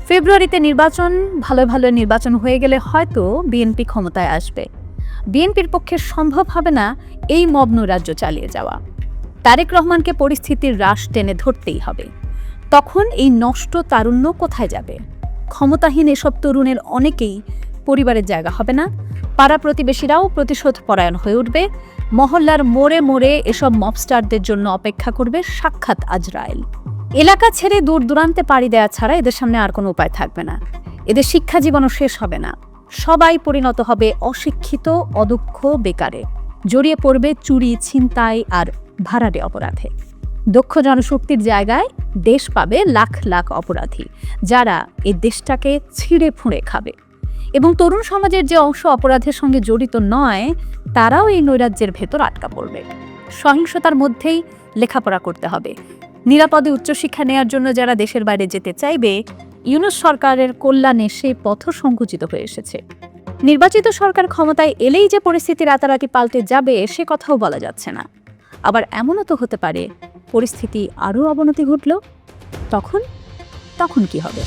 ফেব্রুয়ারিতে নির্বাচন, ভালো ভালো নির্বাচন হয়ে গেলে হয়তো বিএনপি ক্ষমতায় আসবে। বিএনপির পক্ষে সম্ভব হবে না এই মব নৈরাজ্য চালিয়ে যাওয়া। তারেক রহমানকে পরিস্থিতির রাশ টেনে ধরতেই হবে। তখন এই নষ্ট তারুণ্য কোথায় যাবে? ক্ষমতাহীন এসব তরুণের অনেকেই পরিবারের জায়গা হবে না। পাড়া প্রতিবেশীরাও প্রতিশোধ পরায়ণ হয়ে উঠবে। মহল্লার মোড়ে মোড়ে এসব মবস্টারদের জন্য অপেক্ষা করবে সাক্ষাৎ আজরাইল। এলাকা ছেড়ে দূর দূরান্তে পাড়ি দেওয়া ছাড়া এদের সামনে আর কোনো উপায় থাকবে না। এদের শিক্ষা জীবনও শেষ হবে না। সবাই পরিণত হবে অশিক্ষিত, অদক্ষ, বেকারে। জড়িয়ে পড়বে চুরি, ছিনতাই আর ভাড়াটে অপরাধে। দক্ষ জনশক্তির জায়গায় দেশ পাবে লাখ লাখ অপরাধী, যারা এই দেশটাকে ছিঁড়ে ফুঁড়ে খাবে। এবং তরুণ সমাজের যে অংশ অপরাধের সঙ্গে জড়িত নয়, তারাও এই নৈরাজ্যের ভেতর আটকা পড়বে। সহিংসতার মধ্যেই লেখাপড়া করতে হবে। নিরাপদে উচ্চশিক্ষা নেয়ার জন্য যারা দেশের বাইরে যেতে চাইবে, ইউনূস সরকারের কল্যাণে সেই পথ সংকুচিত হয়ে এসেছে। নির্বাচিত সরকার ক্ষমতায় এলেই যে পরিস্থিতি রাতারাতি পাল্টে যাবে, সে কথাও বলা যাচ্ছে না। আবার এমনও তো হতে পারে পরিস্থিতি আরও অবনতি ঘটল। তখন কি হবে?